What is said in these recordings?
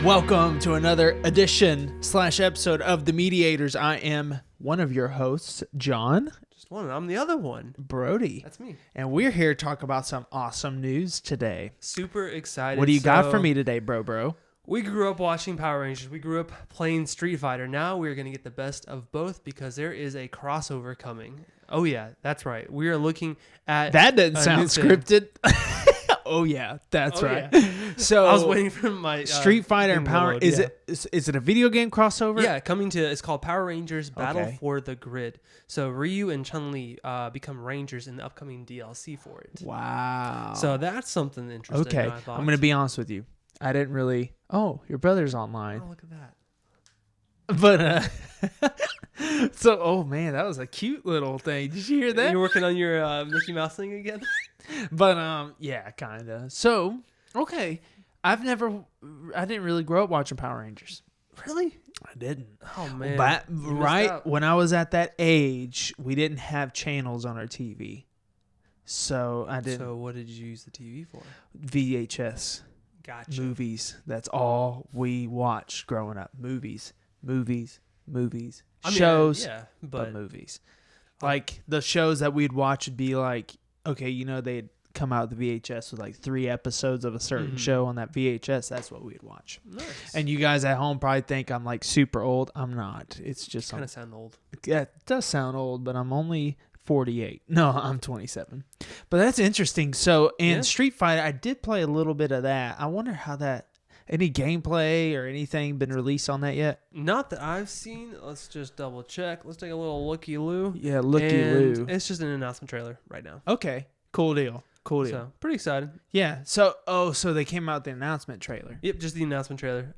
Welcome to another edition/episode of the MEDIAtors. I am one of your hosts, John. Just one. I'm the other one. Brody. That's me. And we're here to talk about some awesome news today. Super excited. What do you got for me today, bro? We grew up watching Power Rangers. We grew up playing Street Fighter. Now we're going to get the best of both because there is a crossover coming. Oh, yeah. That's right. We are looking at... That doesn't sound scripted. Oh, yeah. That's right. Yeah. So I was waiting for my... Street Fighter and Power... Is it a video game crossover? Yeah, it's called Power Rangers Battle for the Grid. So Ryu and Chun-Li become Rangers in the upcoming DLC for it. Wow. So that's something interesting. Okay. I'm going to be honest with you. I didn't really... Oh, your brother's online. Oh, look at that. But, so, oh man, that was a cute little thing. Did you hear that? You're working on your Mickey Mouse thing again? But, yeah, kind of. So, okay. I didn't really grow up watching Power Rangers. Really? I didn't. Oh, man. But, right when I was at that age, we didn't have channels on our TV. So, I didn't. So, what did you use the TV for? VHS. Gotcha. Movies. That's all we watched growing up. Movies. Shows, but movies. Like the shows that we'd watch would be like, okay, they'd come out with the VHS with like 3 episodes of a certain show on that VHS. That's what we'd watch. Nice. And you guys at home probably think I'm like super old. I'm not. It's just kind of sound old. Yeah, it does sound old, but I'm only 48. No, I'm 27. But that's interesting. So in Street Fighter, I did play a little bit of that. I wonder how that. Any gameplay or anything been released on that yet? Not that I've seen. Let's just double check. Let's take a little looky-loo. Yeah, looky-loo. It's just an announcement trailer right now. Okay, cool deal. So, pretty excited. Yeah, so they came out with the announcement trailer. Yep, just the announcement trailer.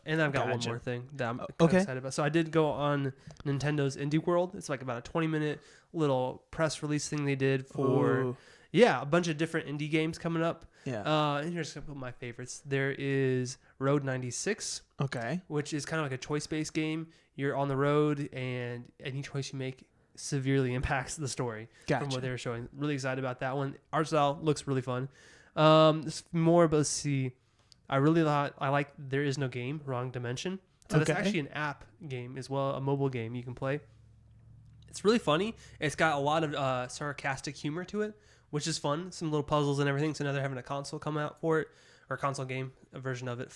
And I've got one more thing that I'm kind of excited about. So I did go on Nintendo's Indie World. It's like about a 20-minute little press release thing they did for... Yeah, a bunch of different indie games coming up. Yeah. And here's a couple of my favorites. There is Road 96. Okay. Which is kind of like a choice-based game. You're on the road, and any choice you make severely impacts the story. Gotcha. From what they were showing. Really excited about that one. Art style looks really fun. This more, but let's see. I like There Is No Game, Wrong Dimension. So that's actually an app game as well, a mobile game you can play. It's really funny. It's got a lot of sarcastic humor to it, which is fun. Some little puzzles and everything. So now they're having a console come out for it, or a console game, a version of it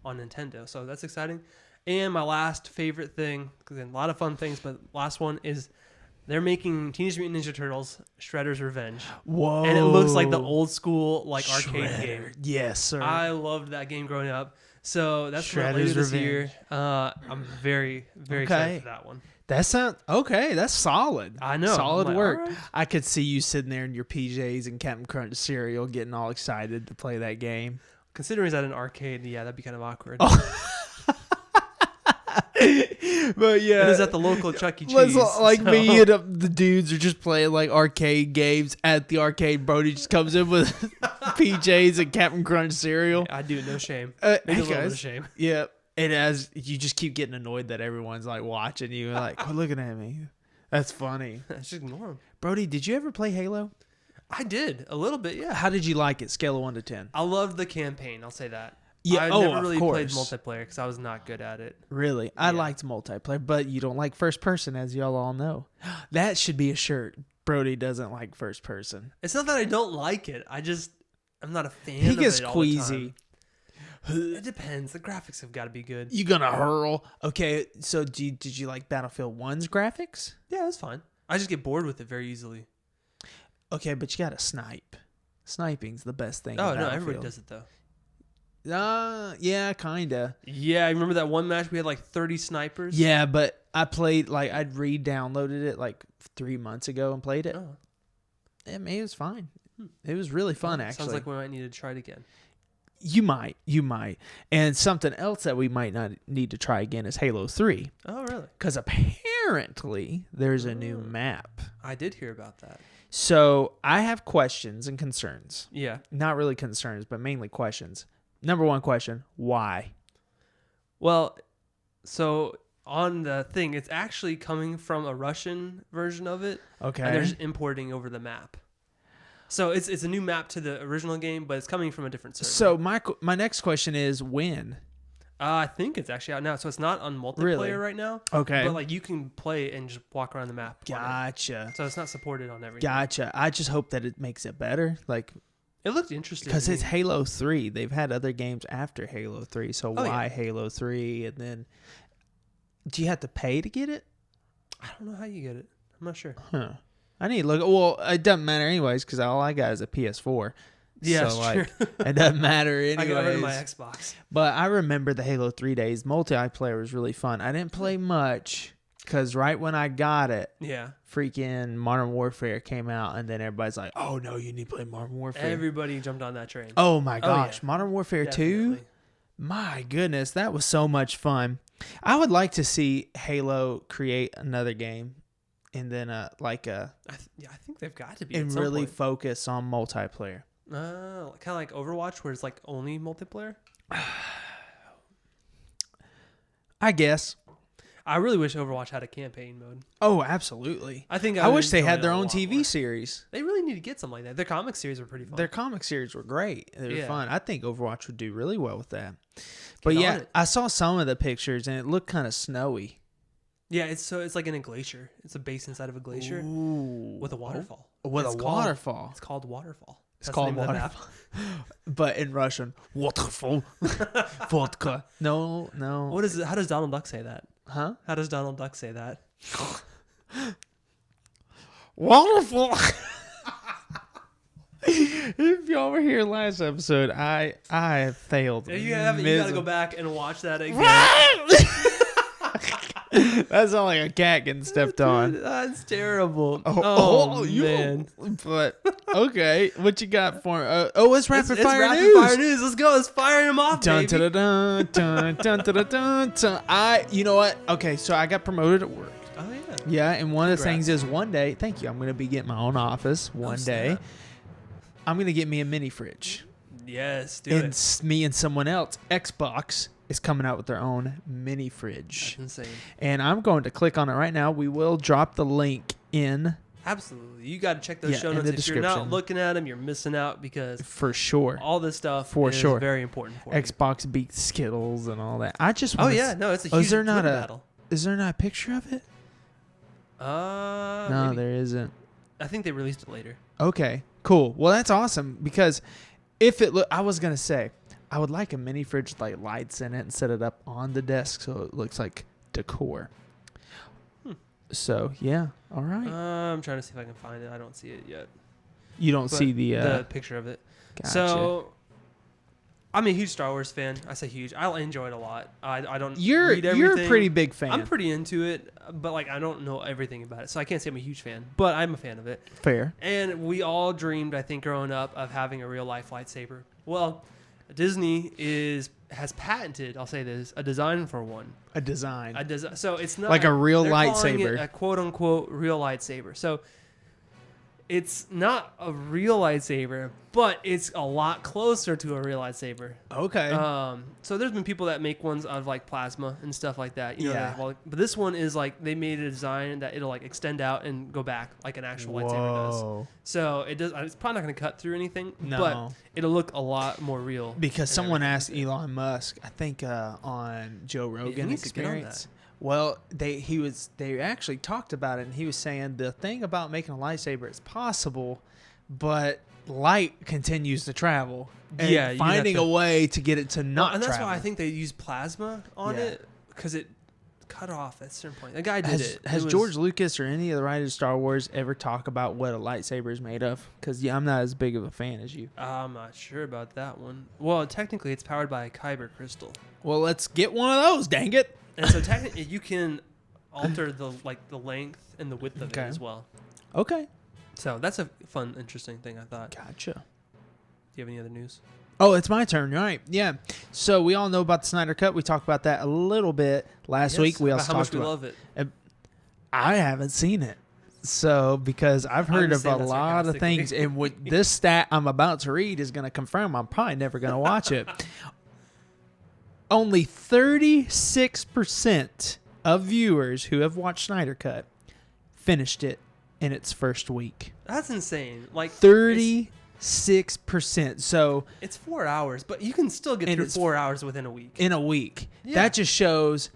on Nintendo. So that's exciting. And my last favorite thing, because a lot of fun things, but last one is they're making Teenage Mutant Ninja Turtles Shredder's Revenge. Whoa. And it looks like the old school arcade game. Yes, sir. I loved that game growing up. So that's coming out later this year. I'm very, very excited for that one. That's solid. I know. Solid work. Right. I could see you sitting there in your PJs and Captain Crunch cereal getting all excited to play that game. Considering it's at an arcade, yeah, that'd be kind of awkward. Oh. But yeah. It is at the local Chuck E. Cheese. Me and the dudes are just playing like arcade games at the arcade. Brody just comes in with PJs and Captain Crunch cereal. I do, no shame. Hey a little guys. bit of shame. Yeah. And as you just keep getting annoyed that everyone's like watching you, like, oh, looking at me. That's funny. Just ignore them. Brody, did you ever play Halo? I did a little bit, yeah. How did you like it? Scale of 1 to 10. I loved the campaign. I'll say that. Yeah, I never really course. played multiplayer because I was not good at it. Really, yeah. I liked multiplayer, but you don't like first person, as y'all all know. That should be a shirt. Brody doesn't like first person. It's not that I don't like it. I'm not a fan. He gets of it queasy. It depends. The graphics have got to be good. You gonna hurl? Okay, so did you like Battlefield 1's graphics? Yeah, that's fine. I just get bored with it very easily. Okay, but you gotta snipe. Sniping's the best thing. Oh no, everybody does it though. Yeah, kinda. Yeah, I remember that one match we had like 30 snipers. Yeah, but I played I'd re-downloaded it like 3 months ago and played it. Oh. I mean, it was fine. It was really fun, actually. Sounds like we might need to try it again. You might. And something else that we might not need to try again is Halo 3. Oh, really? Because apparently there's a new map. I did hear about that. So I have questions and concerns. Yeah. Not really concerns, but mainly questions. Number one question, why? Well, so on the thing, it's actually coming from a Russian version of it. Okay. And they're just importing over the map. So it's a new map to the original game, but it's coming from a different server. So my next question is when? I think it's actually out now, so it's not on multiplayer Really? right now. Okay. But like you can play and just walk around the map. Gotcha. So it's not supported on everything. Gotcha. I just hope that it makes it better. Like, It looked interesting. because it's Halo 3. They've had other games after Halo 3. So why yeah. Halo 3? And then, do you have to pay to get it? I don't know how you get it. I'm not sure. Huh. I need to look. Well, it doesn't matter anyways because all I got is a PS4. Yeah, so, true. It doesn't matter anyways. I got rid of my Xbox. But I remember the Halo 3 days. Multiplayer was really fun. I didn't play much because right when I got it, freaking Modern Warfare came out, and then everybody's like, "Oh no, you need to play Modern Warfare." Everybody jumped on that train. Oh my gosh, yeah. Modern Warfare Definitely. 2. My goodness, that was so much fun. I would like to see Halo create another game, and then I think they've got to be. and at some really point. focus on multiplayer. Kind of like Overwatch, where it's like only multiplayer. I guess. I really wish Overwatch had a campaign mode. Oh, absolutely. I I wish they enjoy had it their a own lot TV more. series. They really need to get something like that. Their comic series were pretty fun. Their comic series were great. They were Yeah. fun. I think Overwatch would do really well with that. Get But on yeah, it. I saw some of the pictures and it looked kind of snowy. Yeah, it's like in a glacier. It's a base inside of a glacier Ooh. with a waterfall. With It's a called- waterfall. It's called Waterfall. It's That's the called name of the map. waterfall. But in Russian, waterfall. Vodka. No. What is it? How does Donald Duck say that? Huh? How does Donald Duck say that? Waterfall. If y'all were here last episode, I failed. You gotta go back and watch that again. That sounds like a cat getting stepped on. Dude, that's terrible. Oh, man. But okay, what you got for? It's rapid It's fire rapid news. fire news. Let's go. Let's fire him off, Dun, baby. dun, dun, dun, dun, dun, dun, dun. You know what? Okay, so I got promoted at work. Oh yeah. Yeah, and one of the Congrats. things is one day. Thank you. I'm gonna be getting my own office one day. snap. I'm gonna get me a mini fridge. Yes, do And it. me and someone else, Xbox, is coming out with their own mini fridge. That's insane. And I'm going to click on it right now. We will drop the link in Absolutely. You got to check those Yeah, show in notes. the If you're not description. looking at them, you're missing out because for sure. all this stuff For is sure. very important for you. Xbox beats Skittles and all that. I just Oh want yeah, no, it's a Oh, huge is there not Twitter a- battle. Is there not a picture of it? No, Maybe. there isn't. I think they released it later. Okay, cool. Well, that's awesome because if it look, I was gonna say I would like a mini fridge with like lights in it and set it up on the desk so it looks like decor. So yeah, all right. I'm trying to see if I can find it. I don't see it yet. You don't But see the picture of it. gotcha. So, I'm a huge Star Wars fan. I say huge. I enjoy it a lot. I don't you're read everything. a pretty big fan. I'm pretty into it, but like I don't know everything about it, so I can't say I'm a huge fan. But I'm a fan of it. Fair. And we all dreamed, I think, growing up, of having a real life lightsaber. Well, Disney has patented. I'll say this: a design for one. A design. So it's not Like a real they're calling lightsaber. it a quote unquote real lightsaber. So it's not a real lightsaber, but it's a lot closer to a real lightsaber. Okay. So there's been people that make ones out of like plasma and stuff like that. You know, Yeah. but this one is like they made a design that it'll like extend out and go back like an actual lightsaber does. Whoa. So it does. It's probably not going to cut through anything, No. but it'll look a lot more real. Because and someone everything asked with it. Elon Musk, I think on Joe Rogan needs to get on Experience. Well, they actually talked about it, and he was saying the thing about making a lightsaber is possible, but light continues to travel. And Yeah, you have finding to- a way to get it to not and that's travel. why I think they use plasma on Yeah. it because it cut off at a certain point. The guy did has, it. has It was- George Lucas or any of the writers of Star Wars ever talk about what a lightsaber is made of? Because I'm not as big of a fan as you. I'm not sure about that one. Well, technically, it's powered by a kyber crystal, Well, let's get one of those. Dang it! and so technically, you can alter the length and the width of Okay. it as well. Okay, So that's a fun, interesting thing. I thought. gotcha. Do you have any other news? Oh, it's my turn, right? Yeah. So we all know about the Snyder Cut. We talked about that a little bit last week. We about also how much talked we about. love it. I haven't seen it, so because I've heard of a saying that lot of sarcastically. things, and with this stat I'm about to read is going to confirm I'm probably never going to watch it. Only 36% of viewers who have watched Snyder Cut finished it in its first week. That's insane. Like 36%. 36%. So it's 4 hours, but you can still get through 4 hours within a week. In a week. Yeah. That just shows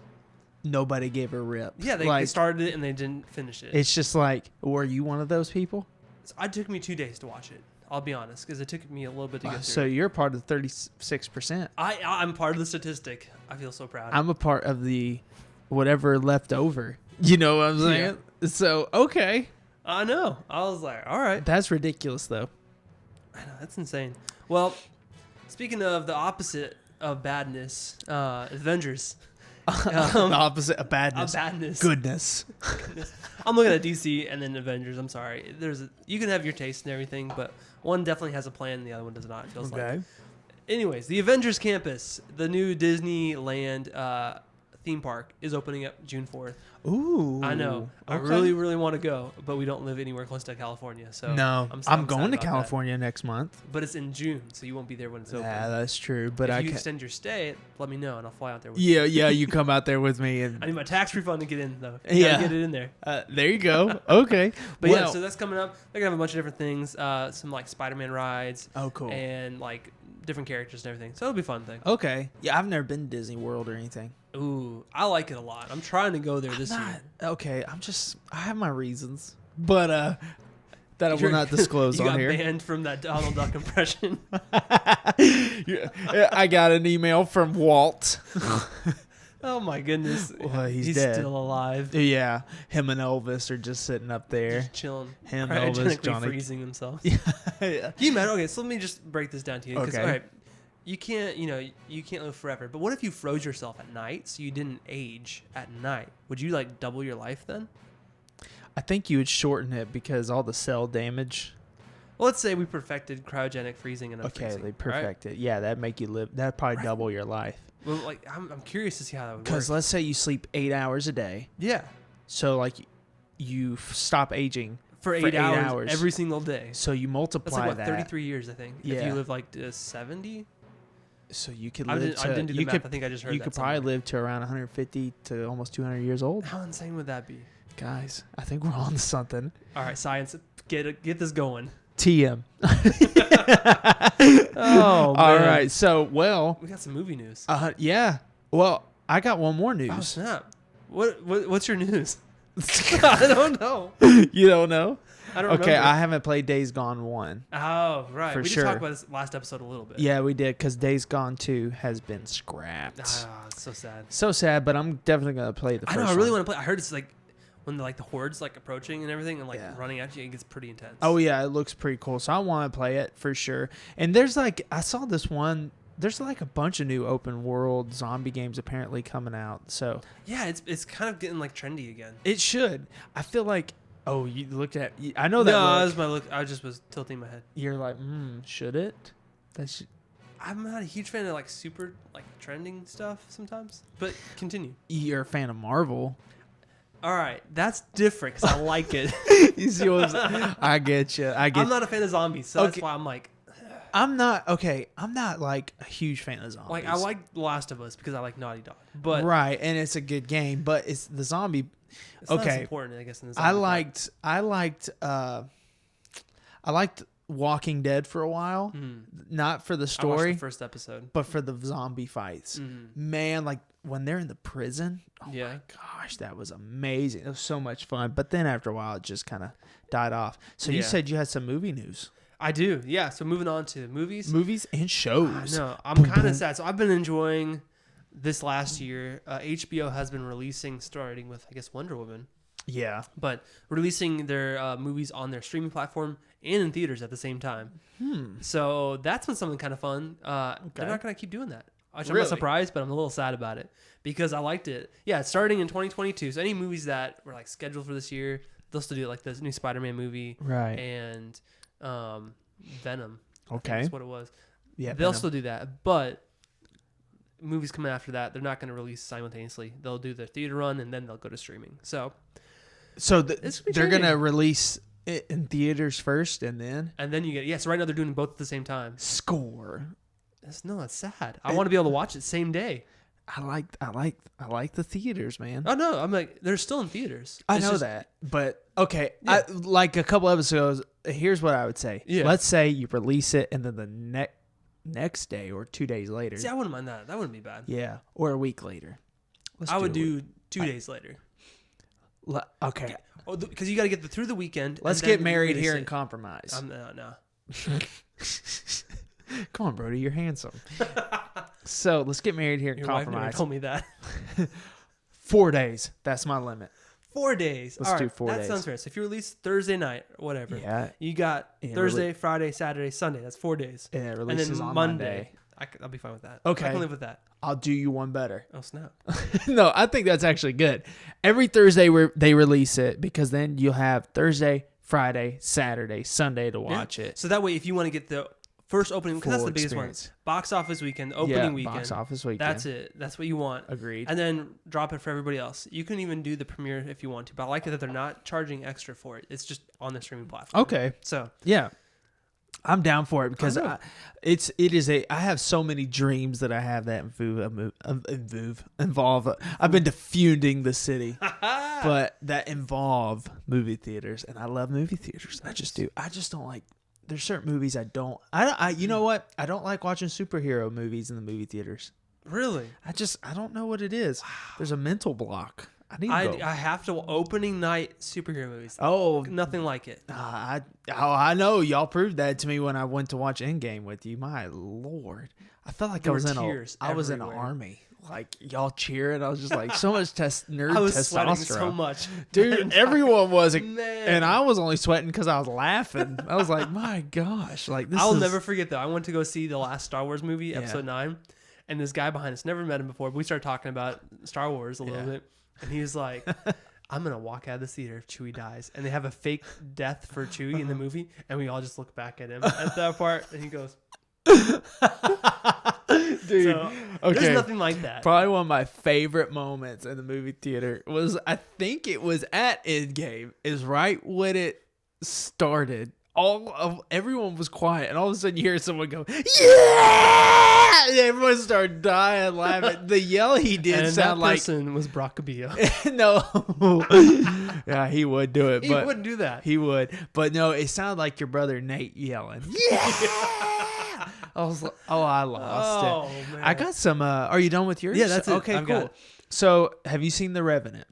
nobody gave a rip. Yeah, they started it and they didn't finish it. It's just like, were you one of those people? It took me 2 days to watch it. I'll be honest, because it took me a little bit to get through. So you're part of the 36%. I'm part of the statistic. I feel so proud. I'm a part of the whatever left over. You know what I'm saying? Yeah. So, okay. I know. I was like, all right. That's ridiculous, though. I know. That's insane. Well, speaking of the opposite of badness, Avengers. The opposite of badness. Goodness. I'm looking at DC and then Avengers. I'm sorry. You can have your taste and everything, but one definitely has a plan and the other one does not. It feels like. Anyways, the Avengers Campus, the new Disneyland theme park, is opening up June 4th. Ooh. I know. Okay. I really, really want to go, but we don't live anywhere close to California. So no, I'm going to California next month. But it's in June, so you won't be there when it's open. Yeah, that's true. But if you extend your stay, let me know, and I'll fly out there with you. Yeah, you come out there with me. And I need my tax refund to get in, though. Get it in there. There you go. Okay. But yeah, so that's coming up. They're going to have a bunch of different things. Some, like, Spider-Man rides. Oh, cool. And, like, different characters and everything. So it'll be a fun thing. Okay. Yeah, I've never been to Disney World or anything. Ooh, I like it a lot. I'm trying to go there this year. Okay, I have my reasons, but that I will not disclose on here. You got banned from that Donald Duck impression. I got an email from Walt. Oh my goodness. Well, he's dead. Still alive. Yeah, him and Elvis are just sitting up there. Just chilling. Him, Elvis, Johnny. Freezing himself. Yeah. Can you imagine? Okay, so let me just break this down to you. Okay. All right, you can't live forever. But what if you froze yourself at night so you didn't age at night? Would you like double your life then? I think you would shorten it because all the cell damage. Well, let's say we perfected cryogenic freezing and unfreezing. Okay, they perfect it. Yeah, that'd make you live. That'd probably double your life. Well, like I'm curious to see how that would work. Because let's say you sleep 8 hours a day. Yeah. So like you stop aging for 8 hours every single day. So you multiply that's like, 33 years, I think. Yeah. If you live like 70. So you could live I didn't do the math. I think I just heard you could probably live to around 150 to almost 200 years old. How insane would that be? Guys, I think we're on to something. All right, science, get this going. TM. Oh, man. All right. So, we got some movie news. Yeah. Well, I got one more news. Oh, snap. What's your news? I don't know. You don't know? I don't Okay, remember. I haven't played Days Gone 1. Oh, right. For we sure. did talk about this last episode a little bit. Yeah, we did, because Days Gone 2 has been scrapped. It's so sad. So sad, but I'm definitely going to play the first one. I really want to play. I heard it's like when the horde's like approaching and everything and like running at you, it gets pretty intense. Oh, yeah, it looks pretty cool. So I want to play it for sure. And there's like, I saw this one. There's like a bunch of new open world zombie games apparently coming out. So yeah, it's kind of getting like trendy again. It should. I feel like, oh, you looked at, I know that. No, that was my look. I just was tilting my head. You're like, should it? I'm not a huge fan of like super like trending stuff sometimes, but continue. You're a fan of Marvel. All right, that's different because I like it. You see what I get you. I'm not a fan of zombies, so that's why I'm like. I'm not like a huge fan of zombies. Like I like Last of Us because I like Naughty Dog, but right, and it's a good game, but it's the zombie. It's not as important, I guess. In the zombie I liked Walking Dead for a while, not for the story, I watched the first episode, but for the zombie fights. Man, like when they're in the prison, my gosh, that was amazing. It was so much fun. But then after a while, it just kind of died off. So you said you had some movie news. I do, yeah. So moving on to movies and shows. No, I'm kind of sad. So I've been enjoying this last year. HBO has been releasing, starting with I guess Wonder Woman. Yeah, but releasing their movies on their streaming platform and in theaters at the same time. So that's been something kind of fun. They're not going to keep doing that. I'm not surprised, but I'm a little sad about it because I liked it. Yeah, it's starting in 2022. So any movies that were like scheduled for this year, they'll still do like this new Spider-Man movie, right? And Venom. Okay, that's what it was. Yeah, they'll still do that, but movies coming after that, they're not going to release simultaneously. They'll do their theater run and then they'll go to streaming. So they're going to release it in theaters first and then you get so right now they're doing both at the same time. Score. That's sad. I want to be able to watch it same day. I like the theaters, man. Oh no, I'm like they're still in theaters. I know that, but okay. Yeah. Like a couple episodes here's what I would say. Yeah. Let's say you release it and then the next day or 2 days later. See, I wouldn't mind that. That wouldn't be bad. Yeah, or a week later. I would do 2 days later. Okay. Oh, because you got to get through the weekend. Let's get married here and compromise. No. Come on, Brody, you're handsome. So let's get married here and Your compromise. wife never told me that. 4 days. That's my limit. 4 days. Let's do 4 days. That sounds fair. So if you release Thursday night, or whatever, Yeah. you got Thursday, Friday, Saturday, Sunday. That's 4 days. And it And releases then on Monday. I'll be fine with that. Okay. I can live with that. I'll do you one better. Oh, snap. No, I think that's actually good. Every Thursday they release it because then you'll have Thursday, Friday, Saturday, Sunday to watch it. So that way, if you want to get the first opening, because that's Full the biggest experience. one, box office weekend, opening weekend. Box office weekend. That's it. That's what you want. Agreed. And then drop it for everybody else. You can even do the premiere if you want to, but I like it that they're not charging extra for it. It's just on the streaming platform. Okay. So yeah, I'm down for it because I have so many dreams that I have that involve. I've been defunding the city, but that involve movie theaters, and I love movie theaters. I just do. I just don't like. There's certain movies I don't. You know what? I don't like watching superhero movies in the movie theaters. really, I don't know what it is. There's a mental block. I need to go. I have to opening night superhero movies. Oh, Nothing like it. I know. Y'all proved that to me when I went to watch Endgame with you. My Lord, I felt like There I was were in tears I was in an everywhere. army. Like y'all cheering. I was just like so much nerd I was testosterone. sweating so much, Dude, everyone was, Man. and I was only sweating because I was laughing. I was like, my gosh, like this. I'll never forget though. I went to go see the last Star Wars movie, Yeah. Episode 9, and this guy behind us, never met him before, but we started talking about Star Wars a little Yeah. bit, and he was like, "I'm gonna walk out of the theater if Chewie dies," and they have a fake death for Chewie in the movie, and we all just look back at him at that part, and he goes, Dude, so, okay. There's nothing like that. Probably one of my favorite moments in the movie theater was, I think it was at Endgame, is right when it started. Everyone was quiet, and all of a sudden you hear someone go, "Yeah!" And everyone started dying laughing. The yell he did and sound that like person was Bracabio. no, yeah, he would do it, He but wouldn't do that. he would, but no, it sounded like your brother Nate yelling, "Yeah!" I was like, I lost it. Man. I got some. Are you done with yours? Yeah, that's it. Okay, I've got cool. it. So, have you seen The Revenant?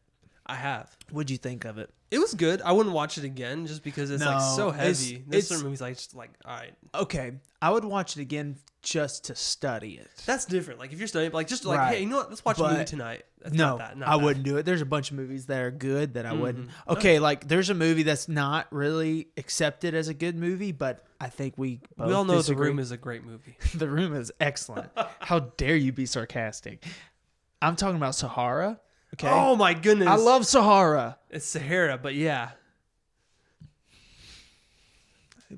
I have. What'd you think of it? It was good. I wouldn't watch it again just because it's like No, so it's- heavy. There's it's- certain movies like just like, all right, Okay, I would watch it again just to study it. that's different. Like if you're studying, like just like, Right. hey, you know what? Let's watch a movie But tonight. That's No, not that. Not I that. wouldn't do it. There's a bunch of movies that are good that I wouldn't. Mm-hmm. Okay, like there's a movie that's not really accepted as a good movie, but I think we both We all know disagree. The Room is a great movie. The Room is excellent. How dare you be sarcastic? I'm talking about Sahara. Okay. Oh my goodness, I love Sahara. it's Sahara, but yeah,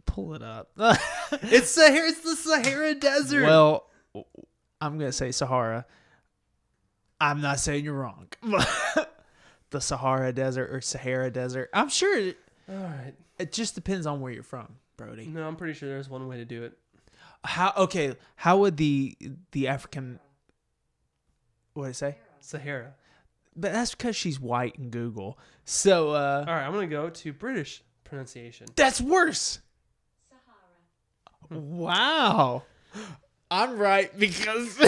Pull it up. it's Sahara. It's the Sahara Desert. Well, I'm going to say Sahara. I'm not saying you're wrong. The Sahara Desert or Sahara Desert. I'm sure all right. it just depends on where you're from, Brody. No, I'm pretty sure there's one way to do it. How would the African, what did I say? Sahara. But that's because she's white in Google. So All right, I'm gonna go to British pronunciation. that's worse. Sahara. Wow. I'm right because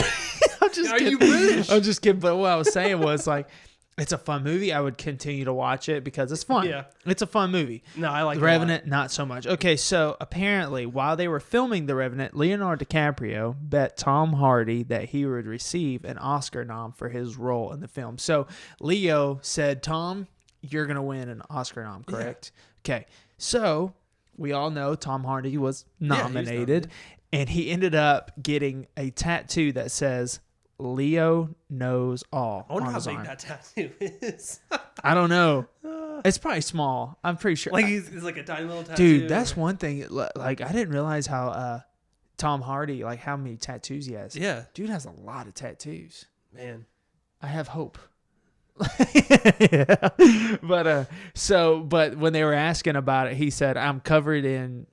I'm just Are kidding. you British? I'm just kidding. But what I was saying was like, it's a fun movie. I would continue to watch it because it's fun. Yeah. It's a fun movie. No, I like The it a lot. Revenant, not so much. Okay, so apparently while they were filming The Revenant, Leonardo DiCaprio bet Tom Hardy that he would receive an Oscar nom for his role in the film. So Leo said, Tom, you're going to win an Oscar nom, correct? Okay, so we all know Tom Hardy was nominated, and he ended up getting a tattoo that says, Leo knows all. I wonder on how his big arm. that tattoo is. I don't know. It's probably small. I'm pretty sure. Like it's like a tiny little tattoo. Dude, that's one thing. Like, I didn't realize how Tom Hardy, like how many tattoos he has. Yeah, Dude has a lot of tattoos. man. I have hope. Yeah. But when they were asking about it, he said, I'm covered in,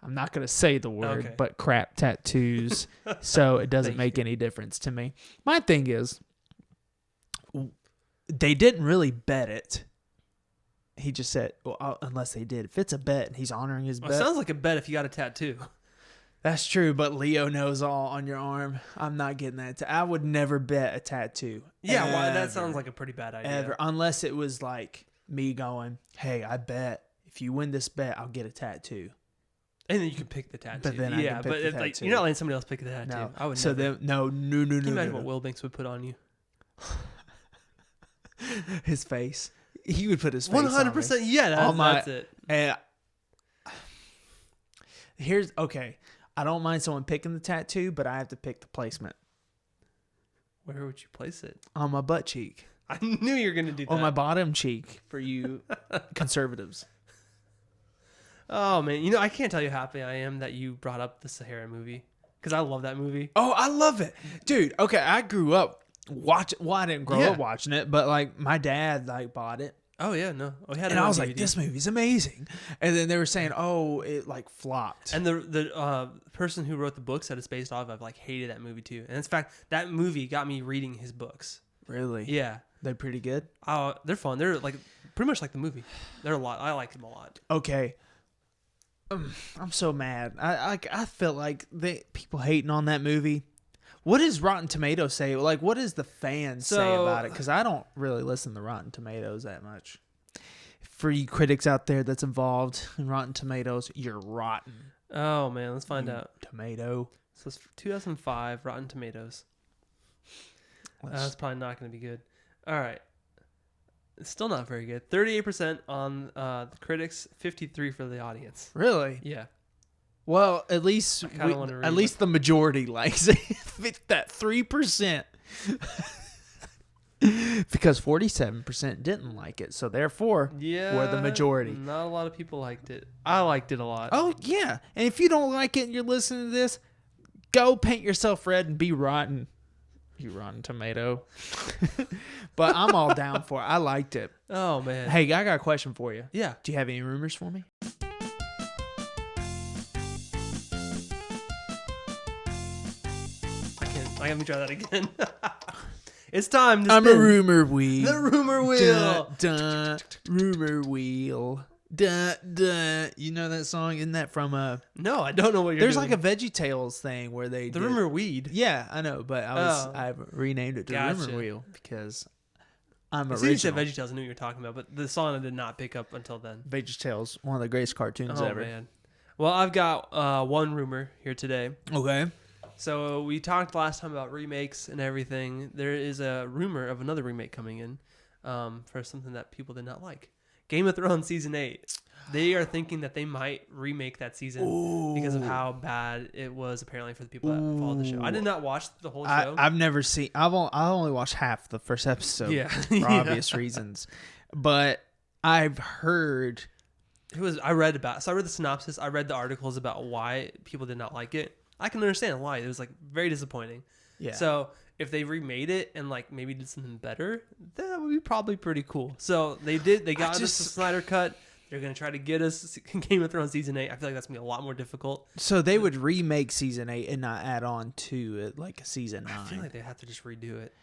I'm not going to say the word, Okay. but crap tattoos. So it doesn't Thank make any difference to me. My thing is, they didn't really bet it. he just said, well, unless they did. If it's a bet and he's honoring his Well, bet. it sounds like a bet if you got a tattoo. That's true, but Leo knows all on your arm. I'm not getting that. I would never bet a tattoo. Yeah, well, that Ever. sounds like a pretty bad idea. Ever. Unless it was like me going, hey, I bet if you win this bet, I'll get a tattoo. And then you can pick the tattoo. But then I can pick the like, tattoo. you're not letting somebody else pick the tattoo. No. I would So never. then, no. Can you imagine no. what Will Banks would put on you? His face. He would put his face 100%. Yeah, that's it. And okay. I don't mind someone picking the tattoo, but I have to pick the placement Where would you place it? on my butt cheek I knew you were going to do that. or my bottom cheek for you conservatives. Oh, man. I can't tell you how happy I am that you brought up the Sahara movie. Because I love that movie. Oh, I love it, dude. Okay, I grew up watching. Well, I didn't grow up watching it, but like my dad like bought it. Oh, yeah, no. We had it And on I was DVD. like, this movie's amazing. And then they were saying, oh, it like flopped. And the person who wrote the books that it's based off of like hated that movie too. And in fact, that movie got me reading his books. Really? Yeah. They're pretty good? They're fun. They're like pretty much like the movie. They're a lot. I like them a lot. Okay. I'm so mad. I feel like people hating on that movie. What does Rotten Tomatoes say? Like, what does the fans say about it? Because I don't really listen to Rotten Tomatoes that much. For you critics out there that's involved in Rotten Tomatoes, you're rotten. Oh, man. Let's find out. Tomato. So it's 2005, Rotten Tomatoes. That's probably not going to be good. All right. It's still not very good. 38% on the critics, 53% for the audience. Really? Yeah. Well, at least the majority likes it. That 3%. Because 47% didn't like it. So therefore, we're the majority. Not a lot of people liked it. I liked it a lot. Oh, yeah. And if you don't like it and you're listening to this, go paint yourself red and be rotten. You rotten tomato. But I'm all down for it. I liked it. Oh, man. Hey, I got a question for you. Yeah. Do you have any rumors for me? Let me try that again. It's time to I'm spin a rumor wheel. the rumor wheel. Dun, dun, rumor wheel. Dun, dun. You know that song? Isn't that from No, I don't know what you're There's doing. like a VeggieTales thing where they The did- rumor weed. Yeah, I know, but I've renamed it to Gotcha. Rumor Wheel because I'm As soon as you original. said VeggieTales, I knew what you were talking about, but the song I did not pick up until then. VeggieTales, one of the greatest cartoons Oh, ever. man. Well, I've got one rumor here today. Okay. So we talked last time about remakes and everything. There is a rumor of another remake coming in for something that people did not like. Game of Thrones Season 8. They are thinking that they might remake that season because of how bad it was apparently for the people that followed the show. I did not watch the whole show. I've never seen. I only watched half the first episode. Yeah. for obvious reasons. But I've heard. I read the synopsis. I read the articles about why people did not like it. I can understand why. It was like very disappointing. Yeah. So if they remade it and like maybe did something better, that would be probably pretty cool. So they did. They got us the Snyder cut. They're gonna try to get us Game of Thrones season 8. I feel like that's gonna be a lot more difficult. So they would remake season 8 and not add on to it like season 9. I feel like they have to just redo it.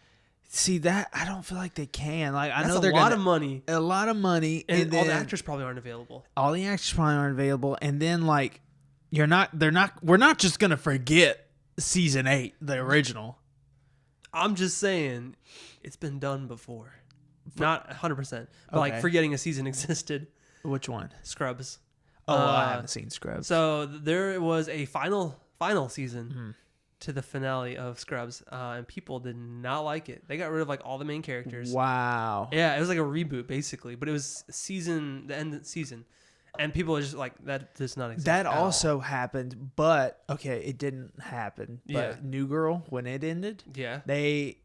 See that I don't feel like they can. Like I That's know they're a lot of money, a lot of money, and all the then actors probably aren't available. All the actors probably aren't available, and then like we're not just gonna forget season 8, the original. I'm just saying, it's been done before. Not 100%, but like Okay. forgetting a season existed. Which one? Scrubs. Oh, I haven't seen Scrubs. So there was a final season to the finale of Scrubs, and people did not like it. They got rid of like all the main characters. Wow. Yeah, it was like a reboot basically, but it was the end of the season, and people are just like, that does not exist. That at all. also happened, but okay, it didn't happen. But Yeah. New Girl, when it ended, Yeah.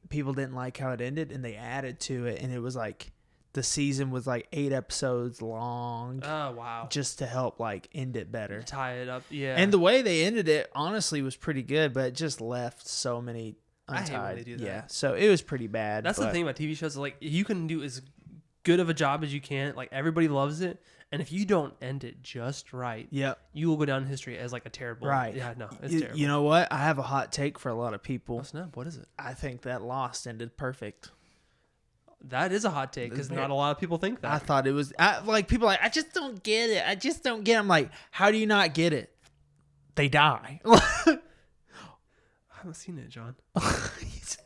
people didn't like how it ended, and they added to it, and it was like the season was like 8 episodes long, Oh wow. just to help like end it better. Tie it up. Yeah. And the way they ended it, honestly, was pretty good, but it just left so many I hate when untied. they do that. Yeah, so it was pretty bad. That's the but- thing about TV shows. Like, you can do as good of a job as you can. Like, everybody loves it, and if you don't end it just right, Yep. you will go down in history as like a terrible. Right. Yeah. No, it's You, terrible. you know what? I have a hot take for a lot of people. Oh snap! What is it? I think that Lost ended perfect. That is a hot take because not a lot of people think that. I thought it was like people are like, I just don't get it. I just don't get it. I'm like, how do you not get it? They die. I haven't seen it, John.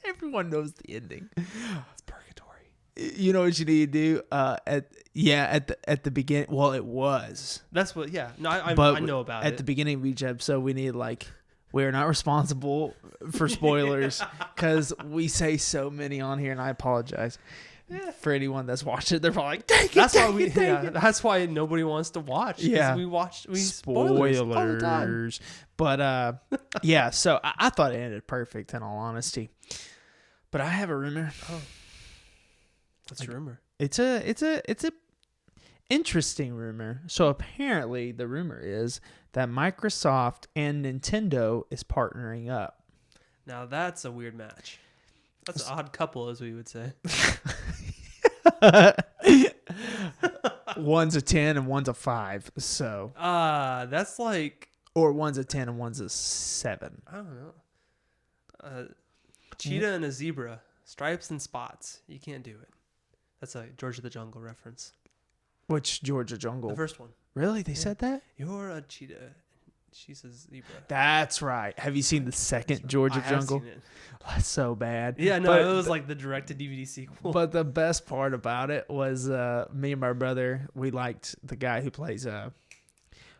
Everyone knows the ending. It's purgatory. You know what you need to do? At the beginning. Well, it was. That's what. Yeah. No, I know about it. At the beginning of each episode, we need like, we're not responsible for spoilers because we say so many on here, and I apologize for anyone that's watched it. They're probably like, "Take it." That's why nobody wants to watch. Yeah, we spoilers all the time. But yeah, so I thought it ended perfect. In all honesty, but I have a rumor. Oh, what's your rumor? It's a interesting rumor. So apparently, the rumor is that Microsoft and Nintendo is partnering up. Now that's a weird match. That's an odd couple, as we would say. One's a 10 and one's a 5. So that's like, or one's a 10 and one's a 7. I don't know. Cheetah and a zebra, stripes and spots. You can't do it. That's a George of the Jungle reference. Which Georgia Jungle? The first one. Really? They said that? You're a cheetah. She's a zebra. That's right. Have you seen the second Georgia Jungle? Seen it. That's so bad. Yeah, no, it was like the direct-to-DVD sequel. But the best part about it was me and my brother, we liked the guy who plays...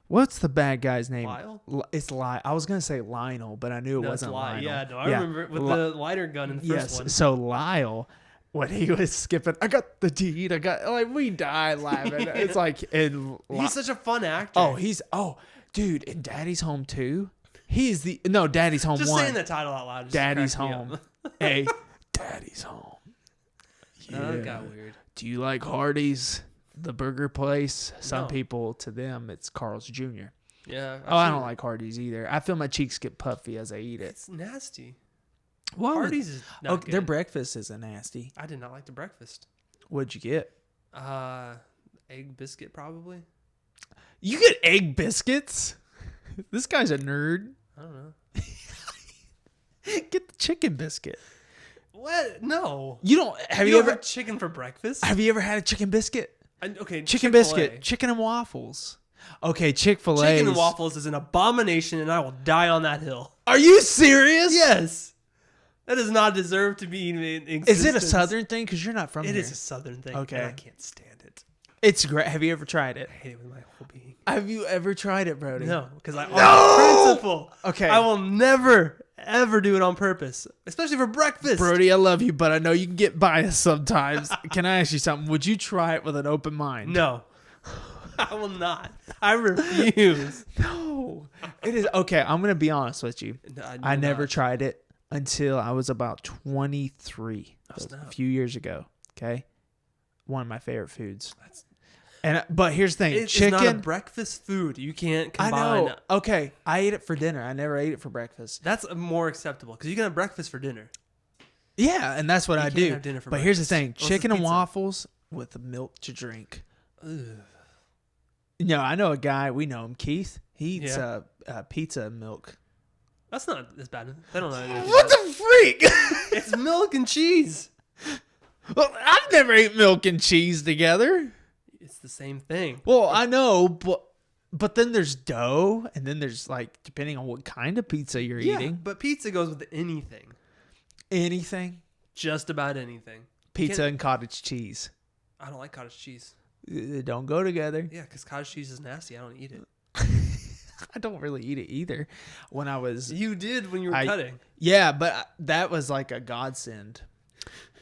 what's the bad guy's name? Lyle? It's Lyle. I was going to say Lionel, but I knew it wasn't Lionel. Yeah, no, I remember it with the lighter gun in the first one. So Lyle... When he was skipping, I got the deed. I got we died laughing. It's like he's such a fun actor. Dude, in Daddy's Home 2, he's Daddy's Home just 1. Saying the title out loud. Daddy's Home. Hey, Daddy's Home. Yeah. That got weird. Do you like Hardee's, the burger place? Some No. people, to them, it's Carl's Jr. Yeah. I don't like Hardee's either. I feel my cheeks get puffy as I eat it. It's nasty. Well, Hardee's is not good. Their breakfast isn't nasty. I did not like the breakfast. What'd you get? Egg biscuit probably. You get egg biscuits? This guy's a nerd. I don't know. Get the chicken biscuit. What? No. You don't. Have you you ever ever chicken for breakfast? Have you ever had a chicken biscuit? Okay. Chicken Chick-fil-A. biscuit, chicken and waffles. Okay, Chick-fil-A. Chicken and waffles is an abomination, and I will die on that hill. Are you serious? Yes. That does not deserve to be in existence. Is it a Southern thing? Because you're not from here. It is a Southern thing. Okay. And I can't stand it. It's great. Have you ever tried it? I hate it with my whole being. Have you ever tried it, Brody? No, because on principle. Okay. I will never, ever do it on purpose, especially for breakfast. Brody, I love you, but I know you can get biased sometimes. Can I ask you something? Would you try it with an open mind? No. I will not. I refuse. No. It is. Okay, I'm going to be honest with you. I never tried it until I was about 23. A few years ago. Okay. One of my favorite foods. But here's the thing. It's chicken. not a breakfast food. You can't combine. I know. Okay. I ate it for dinner. I never ate it for breakfast. That's more acceptable because you can have breakfast for dinner. Yeah, and that's what I do. Have dinner for but here's the breakfast. thing. Chicken and waffles with milk to drink. Ugh. No, I know a guy. We know him, Keith. He eats pizza and milk. That's not as bad. They don't know. What the freak? It's milk and cheese. Well, I've never ate milk and cheese together. It's the same thing. Well, I know, but then there's dough, and then there's like depending on what kind of pizza you're eating. But pizza goes with anything. Anything. Just about anything. Pizza and cottage cheese. I don't like cottage cheese. They don't go together. Yeah, because cottage cheese is nasty. I don't eat it. I don't really eat it either. When I was... You did when you were cutting. Yeah, but that was like a godsend.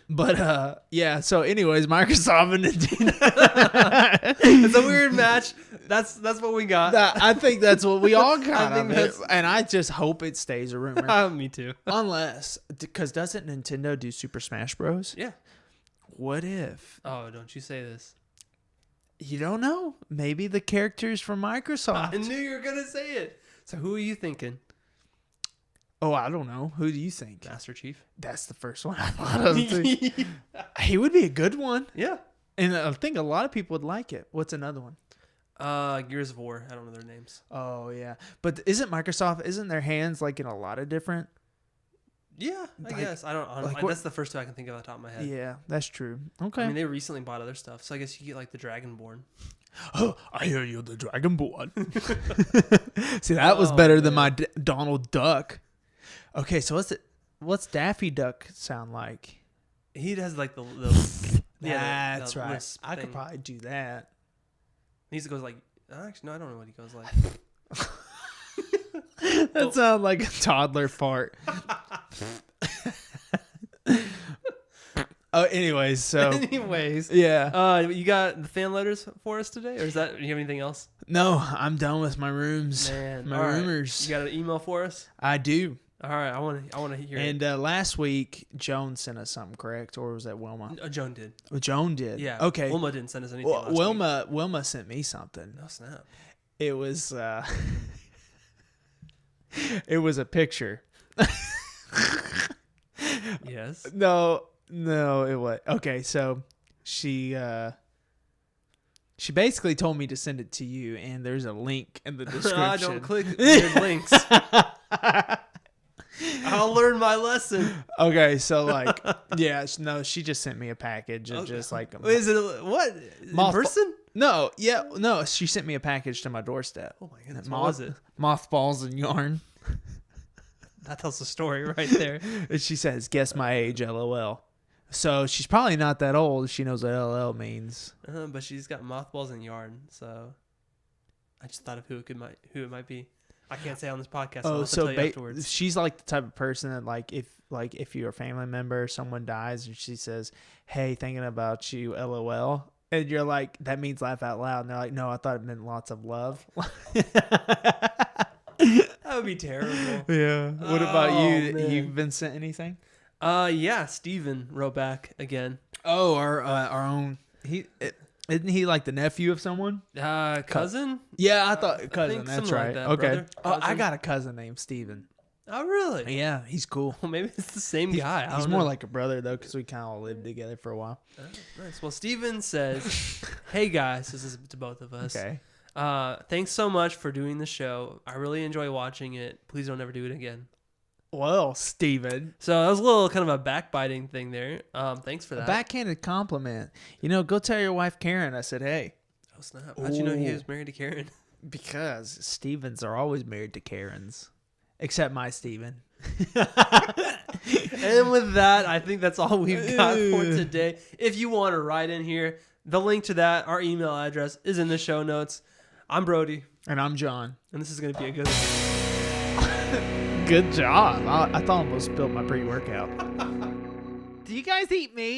But, yeah, so anyways, Microsoft and Nintendo. It's a weird match. That's what we got. I think that's what we all got of it. And I just hope it stays a rumor. Me too. Unless... Because doesn't Nintendo do Super Smash Bros? Yeah. What if... Oh, don't you say this. You don't know. Maybe the characters from Microsoft. I knew you were going to say it. So who are you thinking? Oh, I don't know. Who do you think? Master Chief. That's the first one I thought of. He would be a good one. Yeah. And I think a lot of people would like it. What's another one? Gears of War. I don't know their names. Oh, yeah. But isn't their hands like in a lot of different Yeah, I guess. I don't. like That's the first two I can think of off the top of my head. Yeah, that's true. Okay. I mean, they recently bought other stuff, so I guess you get like the Dragonborn. Oh, I hear you, the Dragonborn. See, that was better than my Donald Duck. Okay, so what's Daffy Duck sound like? He has like the That's right. lisp I thing. could probably do that. He goes like, actually, no, I don't know what he goes like. That sounds like a toddler fart. Anyways, so yeah. You got the fan letters for us today, or is that? Do you have anything else? No, I'm done with my rooms. Man, my all right. rumors. You got an email for us? I do. All right, I want to hear And it. last week, Joan sent us something, correct? Or was that Wilma? Joan did. Oh, Joan did. Yeah. Okay. Wilma didn't send us anything. Well, last week. Wilma sent me something. Oh snap! It was it was a picture. Yes. No, it was okay. So she basically told me to send it to you, and there's a link in the description. I don't click weird links. I'll learn my lesson. Okay, so like, yeah, no, she just sent me a package of just like. Is it what in person? No, yeah, no, she sent me a package to my doorstep. Oh my goodness, what was it? Mothballs and yarn. That tells the story right there. And she says, "Guess my age, LOL." So she's probably not that old. She knows what LOL means. But she's got mothballs and yarn. So I just thought of who it might be. I can't say on this podcast. So I'll have to tell you afterwards. She's like the type of person that if you're a family member, someone dies, and she says, "Hey, thinking about you, LOL," and you're like, "That means laugh out loud." And they're like, "No, I thought it meant lots of love." That would be terrible. Yeah. What about you? Man. You've been sent anything? Yeah. Steven wrote back again. Oh, our own. Isn't he like the nephew of someone? Cousin? Yeah, I thought cousin. think That's something right. like that, Okay. brother. Oh, I Cousin. got a cousin named Steven. Oh, really? Yeah, he's cool. Well, maybe it's the same guy. I He's don't more know. like a brother though, because we kind of all lived together for a while. Oh, nice. Well, Steven says, "Hey guys, this is to both of us. Okay. Thanks so much for doing the show. I really enjoy watching it. Please don't ever do it again." Well, Steven. So that was a little kind of a backbiting thing there. Thanks for that. A backhanded compliment. Go tell your wife Karen. I said, hey. Oh snap! How'd you know he was married to Karen? Because Stevens are always married to Karens. Except my Steven. And with that, I think that's all we've got for today. If you want to write in here, the link to that, our email address, is in the show notes. I'm Brody. And I'm John. And this is going to be a good Good job. I thought I almost spilled my pre-workout. Do you guys eat meat?